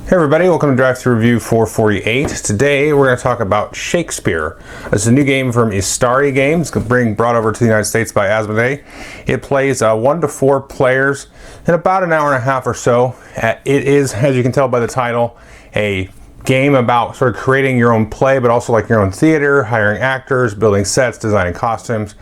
Hey everybody, welcome to Drive Thru Review 448. Today we're going to talk about Shakespeare. This is a new game from Istari Games, brought over to the United States by Asmodee. It plays 1 to 4 players in about an hour and a half or so. It is, as you can tell by the title, a game about sort of creating your own play, but also like your own theater, hiring actors, building sets, designing costumes.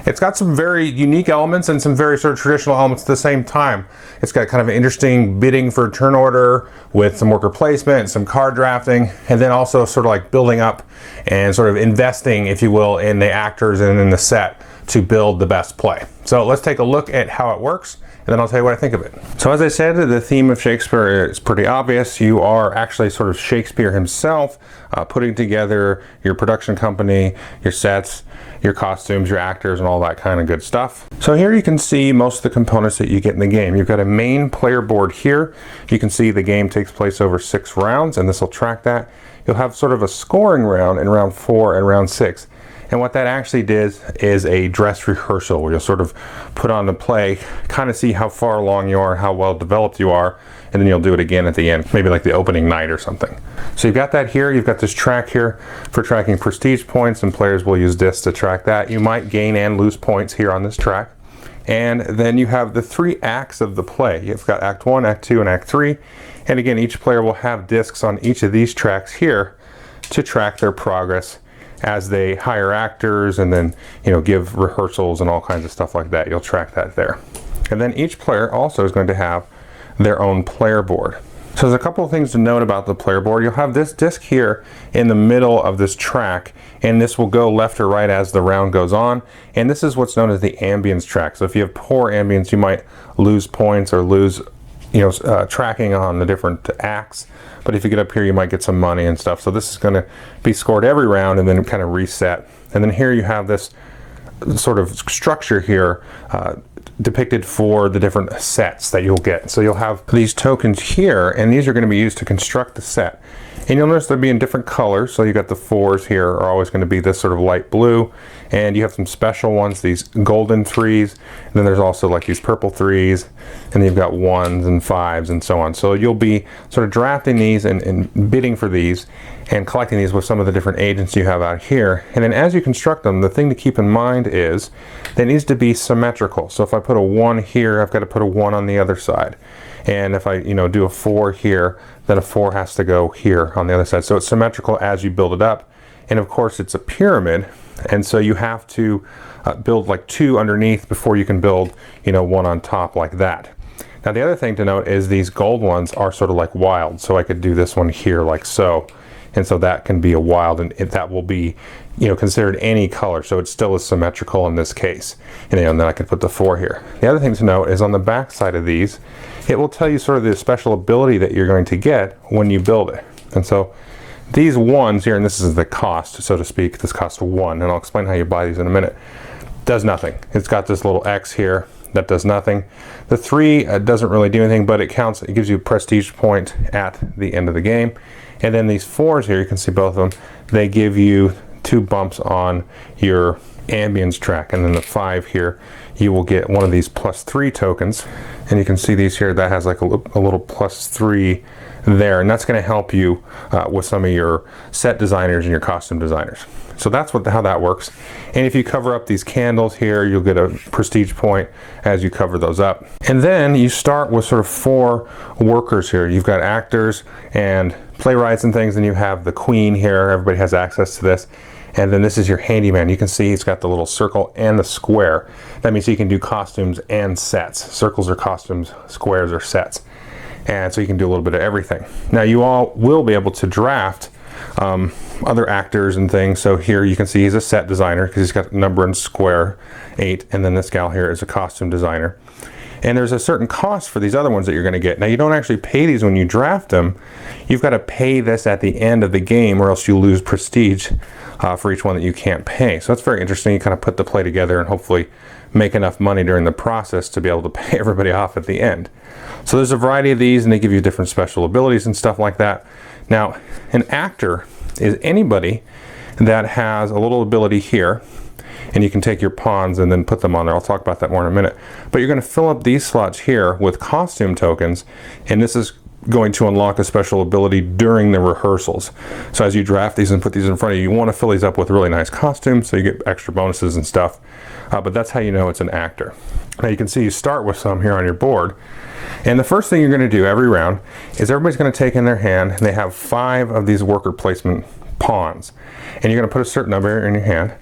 It's got some very unique elements and some very sort of traditional elements at the same time. It's got kind of an interesting bidding for turn order with some worker placement, some card drafting, and then also sort of like building up and sort of investing, if you will, in the actors and in the set to build the best play. So let's take a look at how it works, and then I'll tell you what I think of it. So as I said, the theme of Shakespeare is pretty obvious. You are actually sort of Shakespeare himself, putting together your production company, your sets, your costumes, your actors, and all that kind of good stuff. So here you can see most of the components that you get in the game. You've got a main player board here. You can see the game takes place over 6 rounds, and this will track that. You'll have sort of a scoring round in round 4 and round 6. And what that actually is a dress rehearsal where you'll sort of put on the play, kind of see how far along you are, how well developed you are, and then you'll do it again at the end, maybe like the opening night or something. So you've got that here. You've got this track here for tracking prestige points, and players will use this to track that. You might gain and lose points here on this track. And then you have the 3 acts of the play. You've got Act 1, Act 2, and Act 3. And again, each player will have discs on each of these tracks here to track their progress as they hire actors and then, give rehearsals and all kinds of stuff like that. You'll track that there. And then each player also is going to have their own player board. So there's a couple of things to note about the player board. You'll have this disc here in the middle of this track, and this will go left or right as the round goes on. And this is what's known as the ambience track. So if you have poor ambience, you might lose points or lose tracking on the different acts. But if you get up here, you might get some money and stuff. So this is going to be scored every round and then kind of reset. And then here you have this sort of structure here depicted for the different sets that you'll get. So you'll have these tokens here, and these are going to be used to construct the set. And you'll notice they'll be in different colors. So you got the 4s here are always going to be this sort of light blue, and you have some special ones, these golden 3s, and then there's also like these purple 3s, and then you've got 1s and 5s and so on. So you'll be sort of drafting these and bidding for these and collecting these with some of the different agents you have out here. And then as you construct them, the thing to keep in mind is they needs to be symmetrical. So if I put a 1 here, I've got to put a 1 on the other side. And if I do a 4 here, then a 4 has to go here on the other side. So it's symmetrical as you build it up. And of course it's a pyramid, and so you have to build like 2 underneath before you can build 1 on top like that. Now the other thing to note is these gold ones are sort of like wild. So I could do this one here like so. And so that can be a wild, and that will be considered any color, so it still is symmetrical in this case. And then I can put the 4 here. The other thing to note is on the back side of these, it will tell you sort of the special ability that you're going to get when you build it. And so these 1s here, and this is the cost, so to speak, this costs 1, and I'll explain how you buy these in a minute, does nothing. It's got this little X here that does nothing. The 3 doesn't really do anything, but it counts. It gives you a prestige point at the end of the game. And then these 4s here, you can see both of them, they give you 2 bumps on your ambience track. And then the 5 here, you will get one of these +3 tokens. And you can see these here, that has like a little +3 there. And that's going to help you with some of your set designers and your costume designers. So that's how that works. And if you cover up these candles here, you'll get a prestige point as you cover those up. And then you start with sort of 4 workers here. You've got actors and playwrights and things, and you have the queen here. Everybody has access to this. And then this is your handyman. You can see it's got the little circle and the square. That means you can do costumes and sets. Circles are costumes, squares are sets. And so you can do a little bit of everything. Now you all will be able to draft other actors and things. So here you can see he's a set designer because he's got number and square 8, and then this gal here is a costume designer. And there's a certain cost for these other ones that you're going to get. Now you don't actually pay these when you draft them. You've got to pay this at the end of the game, or else you lose prestige for each one that you can't pay. So that's very interesting. You kind of put the play together and hopefully make enough money during the process to be able to pay everybody off at the end. So there's a variety of these, and they give you different special abilities and stuff like that. Now, an actor is anybody that has a little ability here, and you can take your pawns and then put them on there. I'll talk about that more in a minute. But you're going to fill up these slots here with costume tokens, and this is going to unlock a special ability during the rehearsals. So as you draft these and put these in front of you, you want to fill these up with really nice costumes so you get extra bonuses and stuff. But that's how you know it's an actor. Now you can see you start with some here on your board. And the first thing you're going to do every round is everybody's going to take in their hand, and they have 5 of these worker placement pawns. And you're going to put a certain number in your hand.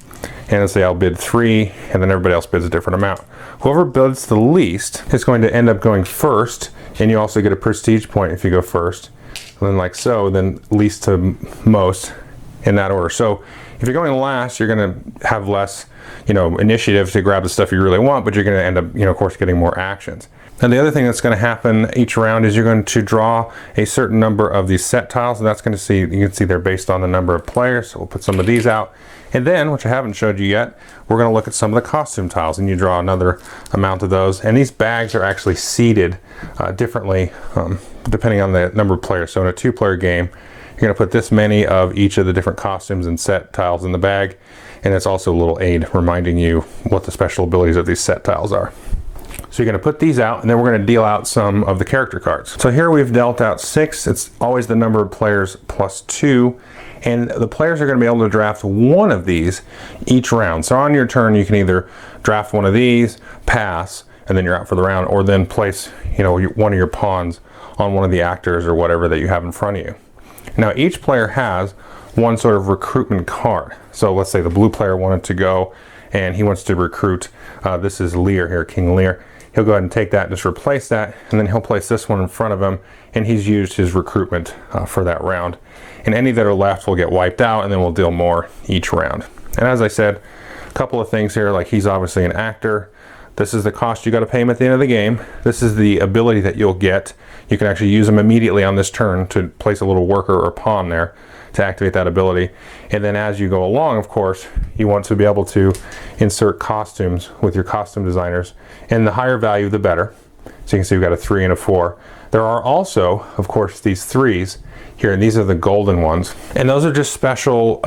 And let's say I'll bid 3, and then everybody else bids a different amount. Whoever bids the least is going to end up going first, and you also get a prestige point if you go first. And then like so, then least to most in that order. So if you're going last, you're going to have less, initiative to grab the stuff you really want, but you're going to end up, of course, getting more actions. And the other thing that's going to happen each round is you're going to draw a certain number of these set tiles, and that's going to you can see they're based on the number of players. So we'll put some of these out. And then, which I haven't showed you yet, we're going to look at some of the costume tiles, and you draw another amount of those. And these bags are actually seeded differently depending on the number of players. So in a 2-player game, you're going to put this many of each of the different costumes and set tiles in the bag. And it's also a little aid reminding you what the special abilities of these set tiles are. So you're going to put these out, and then we're going to deal out some of the character cards. So here we've dealt out 6. It's always the number of players plus 2. And the players are going to be able to draft one of these each round. So on your turn, you can either draft one of these, pass, and then you're out for the round, or then place, one of your pawns on one of the actors or whatever that you have in front of you. Now each player has one sort of recruitment card. So let's say the blue player wanted to go and he wants to recruit, this is Lear here, King Lear. He'll go ahead and take that and just replace that, and then he'll place this one in front of him, and he's used his recruitment for that round. And any that are left will get wiped out, and then we'll deal more each round. And as I said, a couple of things here, like he's obviously an actor. This is the cost you got to pay him at the end of the game. This is the ability that you'll get. You can actually use them immediately on this turn to place a little worker or pawn there to activate that ability. And then as you go along, of course, you want to be able to insert costumes with your costume designers, and the higher value the better. So you can see we've got a 3 and a 4. There are also, of course, these 3s here, and these are the golden ones, and those are just special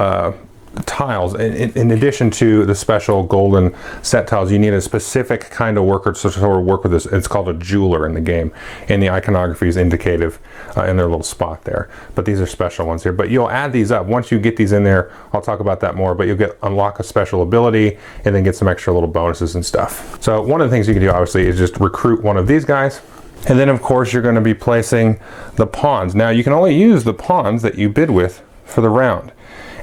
tiles. In addition to the special golden set tiles, you need a specific kind of worker to sort of work with this. It's called a jeweler in the game, and the iconography is indicative in their little spot there. But these are special ones here. But you'll add these up. Once you get these in there, I'll talk about that more, but you'll unlock a special ability and then get some extra little bonuses and stuff. So one of the things you can do, obviously, is just recruit one of these guys. And then, of course, you're going to be placing the pawns. Now, you can only use the pawns that you bid with for the round.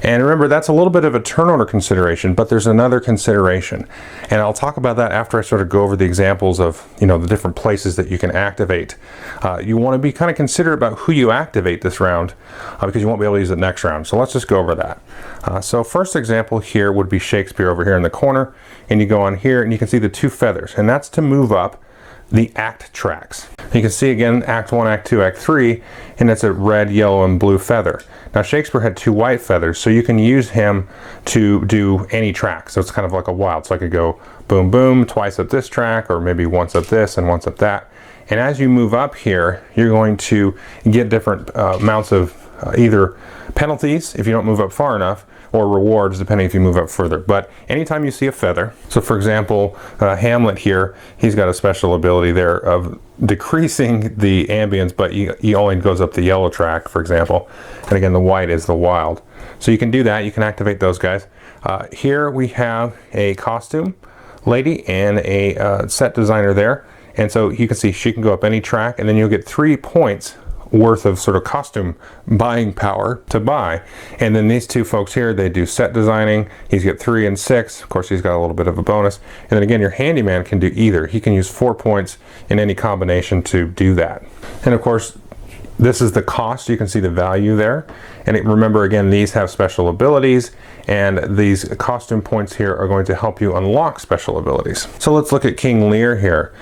And remember, that's a little bit of a turn order consideration, but there's another consideration. And I'll talk about that after I sort of go over the examples of, the different places that you can activate. You want to be kind of considerate about who you activate this round because you won't be able to use it next round. So let's just go over that. So first example here would be Shakespeare over here in the corner. And you go on here and you can see the 2 feathers. And that's to move up the act tracks. You can see again Act 1, Act 2, Act 3, and it's a red, yellow, and blue feather. Now Shakespeare had 2 white feathers, so you can use him to do any track. So it's kind of like a wild. So I could go boom, boom, twice up this track, or maybe once up this and once up that. And as you move up here, you're going to get different amounts of either penalties if you don't move up far enough, or rewards depending if you move up further. But anytime you see a feather, so for example, Hamlet here, he's got a special ability there of decreasing the ambience, but he only goes up the yellow track, for example. And again, the white is the wild. So you can do that, you can activate those guys. Here we have a costume lady and a set designer there. And so you can see she can go up any track, and then you'll get 3 points worth of sort of costume buying power to buy. And then these 2 folks here, they do set designing. He's got 3 and 6. Of course, he's got a little bit of a bonus. And then again, your handyman can do either. He can use 4 points in any combination to do that. And of course, this is the cost. You can see the value there. And remember, again, these have special abilities, and these costume points here are going to help you unlock special abilities. So let's look at King Lear here.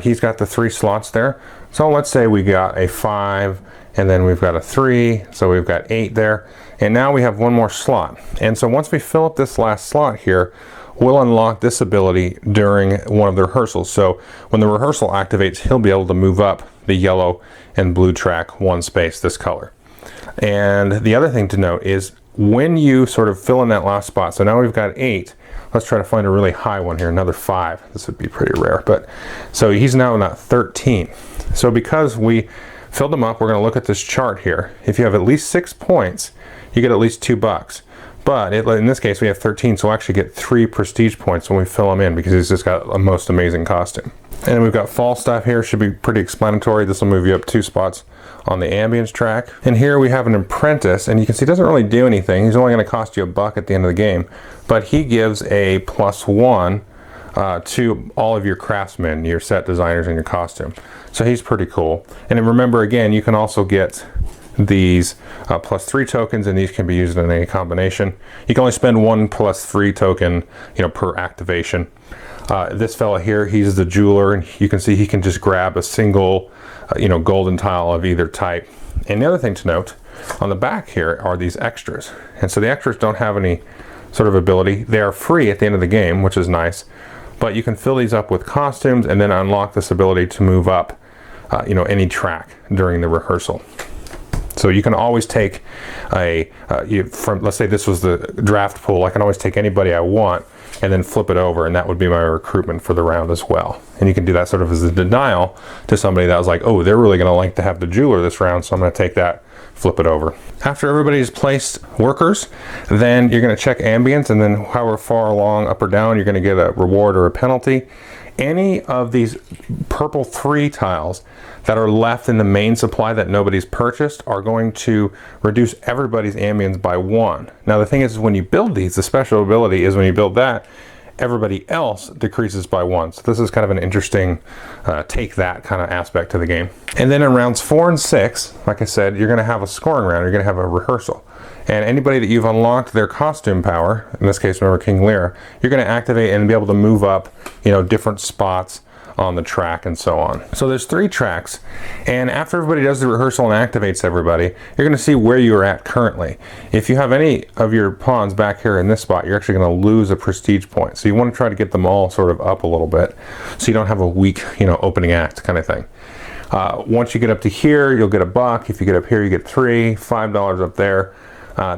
He's got the 3 slots there. So let's say we got a 5, and then we've got a 3, so we've got 8 there. And now we have 1 more slot. And so once we fill up this last slot here, we'll unlock this ability during one of the rehearsals. So when the rehearsal activates, he'll be able to move up the yellow and blue track 1 space, this color. And the other thing to note is when you sort of fill in that last spot, so now we've got 8, let's try to find a really high one here, another 5. This would be pretty rare, but so he's now not 13. So because we filled them up. We're going to look at this chart here. If you have at least 6 points, you get at least $2. But in this case, we have 13, so we'll actually get 3 prestige points when we fill him in because he's just got a most amazing costume. And we've got Falstaff here. Should be pretty explanatory. This will move you up 2 spots on the ambience track. And here we have an apprentice, and you can see he doesn't really do anything. He's only going to cost you $1 at the end of the game, but he gives a +1 to all of your craftsmen, your set designers, and your costume. So he's pretty cool. And then remember, again, you can also get these +3 tokens, and these can be used in any combination. You can only spend 1 +3 token, per activation. This fella here, he's the jeweler, and you can see he can just grab a single, golden tile of either type. And the other thing to note, on the back here are these extras. And so the extras don't have any sort of ability. They are free at the end of the game, which is nice. But you can fill these up with costumes and then unlock this ability to move up, any track during the rehearsal. So you can always take let's say this was the draft pool, I can always take anybody I want and then flip it over, and that would be my recruitment for the round as well. And you can do that sort of as a denial to somebody that was like, oh, they're really going to like to have the jeweler this round, so I'm going to take that, flip it over. After everybody's placed workers, then you're going to check ambience, and then however far along, up or down, you're going to get a reward or a penalty. Any of these purple 3 tiles that are left in the main supply that nobody's purchased are going to reduce everybody's ambience by 1. Now the thing is when you build these, the special ability is when you build that, everybody else decreases by 1. So this is kind of an interesting take that kind of aspect to the game. And then in rounds 4 and 6, like I said, you're going to have a scoring round, you're going to have a rehearsal. And anybody that you've unlocked their costume power, in this case remember King Lear, you're going to activate and be able to move up, different spots on the track and so on. So there's 3 tracks, and after everybody does the rehearsal and activates everybody, you're going to see where you're at currently. If you have any of your pawns back here in this spot, you're actually going to lose a prestige point. So you want to try to get them all sort of up a little bit so you don't have a weak, opening act kind of thing. Once you get up to here, you'll get $1. If you get up here, you get $3, $5 up there.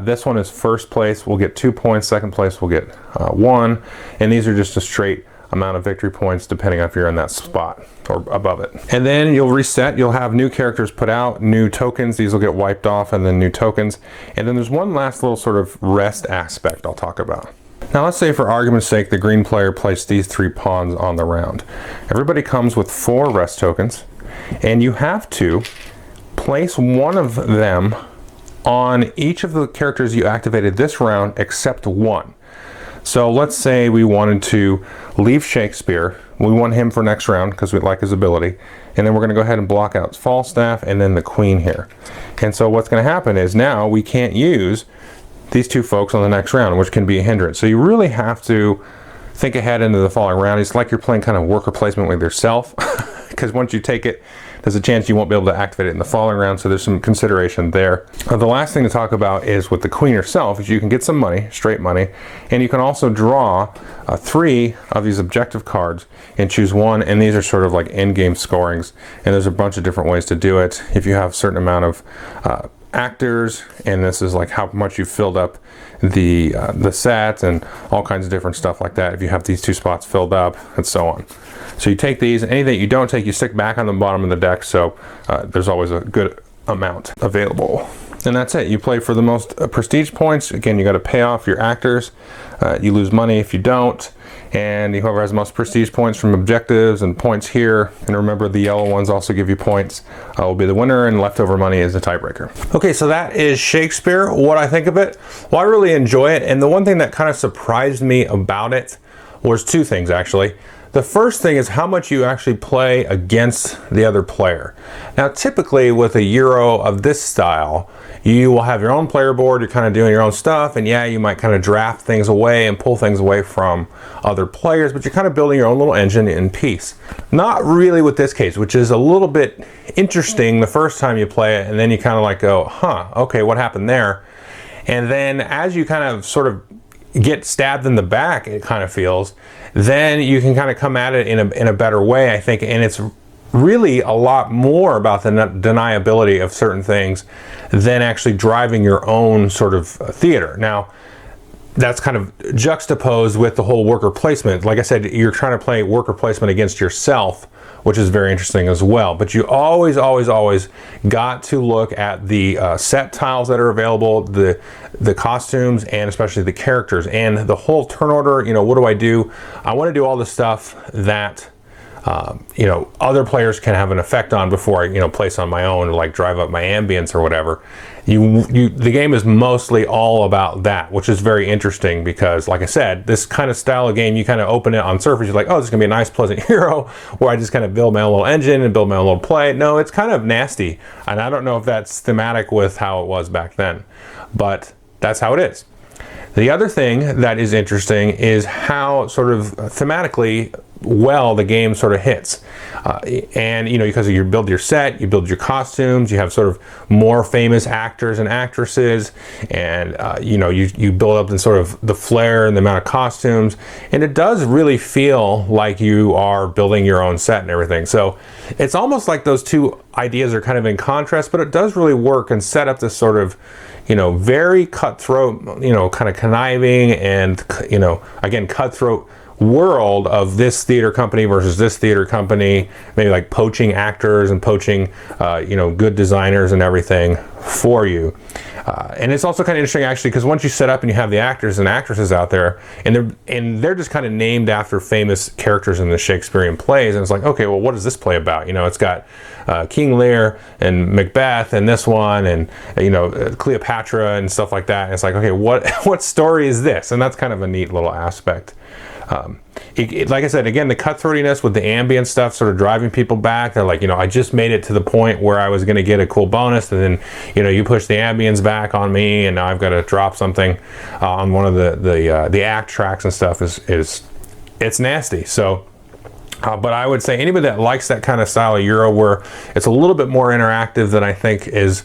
This one is first place, we'll get 2 points. Second place, we'll get 1. And these are just a straight amount of victory points depending on if you're in that spot or above it. And then you'll reset, you'll have new characters put out, new tokens, these will get wiped off, and then new tokens. And then there's one last little sort of rest aspect I'll talk about. Now let's say for argument's sake the green player placed these 3 pawns on the round. Everybody comes with 4 rest tokens, and you have to place one of them on each of the characters you activated this round except one. So let's say we wanted to leave Shakespeare. We want him for next round because we like his ability. And then we're going to go ahead and block out Falstaff and then the Queen here. And so what's going to happen is now we can't use these 2 folks on the next round, which can be a hindrance. So you really have to think ahead into the following round. It's like you're playing kind of worker placement with yourself because once you take it, there's a chance you won't be able to activate it in the following round, so there's some consideration there. The last thing to talk about is with the Queen herself, is you can get some money, straight money, and you can also draw 3 of these objective cards and choose one, and these are sort of like end-game scorings, and there's a bunch of different ways to do it. If you have a certain amount of actors, and this is like how much you filled up the sets and all kinds of different stuff like that, if you have these 2 spots filled up and so on. So you take these, and anything you don't take you stick back on the bottom of the deck, so there's always a good amount available. And that's it. You play for the most prestige points. Again, you got to pay off your actors. You lose money if you don't, and whoever has the most prestige points from objectives and points here, and remember the yellow ones also give you points, will be the winner, and leftover money is the tiebreaker. Okay, so that is Shakespeare. What I think of it? Well, I really enjoy it, and the one thing that kind of surprised me about it was 2 things actually. The first thing is how much you actually play against the other player. Now typically with a Euro of this style, you will have your own player board, you're kind of doing your own stuff, and yeah, you might kind of draft things away and pull things away from other players, but you're kind of building your own little engine in peace. Not really with this case, which is a little bit interesting the first time you play it, and then you kind of like go, huh, okay, what happened there? And then as you kind of sort of get stabbed in the back, it kind of feels, then you can kind of come at it in a better way, I think, and it's really a lot more about the deniability of certain things than actually driving your own sort of theater. Now, that's kind of juxtaposed with the whole worker placement. Like I said, you're trying to play worker placement against yourself, which is very interesting as well. But you always got to look at the set tiles that are available, the costumes, and especially the characters, and the whole turn order. You know, what do? I want to do all the stuff that you know, other players can have an effect on before I, you know, place on my own, or like drive up my ambience or whatever. The game is mostly all about that, which is very interesting because, like I said, this kind of style of game, you kind of open it on surface, you're like, oh, this is gonna be a nice, pleasant hero, where I just kind of build my own little engine and build my own little play. No, it's kind of nasty, and I don't know if that's thematic with how it was back then, but that's how it is. The other thing that is interesting is how sort of thematically well the game sort of hits, and you know, because you build your set, you build your costumes, you have sort of more famous actors and actresses, and you know, you build up in sort of the flair and the amount of costumes, and it does really feel like you are building your own set and everything. So it's almost like those two ideas are kind of in contrast, but it does really work and set up this sort of, you know, very cutthroat, you know, kind of conniving and, you know, again, cutthroat world of this theater company versus this theater company, maybe like poaching actors and poaching, you know, good designers and everything for you. And it's also kind of interesting actually, because once you set up and you have the actors and actresses out there, and they're just kind of named after famous characters in the Shakespearean plays, and it's like, okay, well, what is this play about? You know, it's got King Lear and Macbeth and this one, and you know, Cleopatra and stuff like that. And it's like, okay, what story is this? And that's kind of a neat little aspect. Like I said, again, the cutthroatiness with the ambient stuff sort of driving people back. They're like, you know, I just made it to the point where I was going to get a cool bonus, and then, you know, you push the ambience back on me, and now I've got to drop something on one of the act tracks and stuff. It's nasty. So but I would say anybody that likes that kind of style of Euro, where it's a little bit more interactive than I think is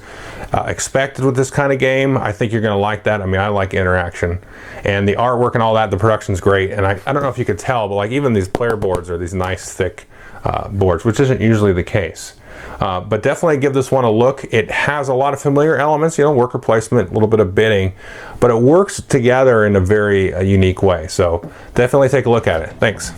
expected with this kind of game, I think you're going to like that. I mean, I like interaction, and the artwork and all that, the production's great. And I don't know if you could tell, but like even these player boards are these nice thick boards, which isn't usually the case. But definitely give this one a look. It has a lot of familiar elements, you know, worker placement, a little bit of bidding, but it works together in a very unique way. So definitely take a look at it. Thanks.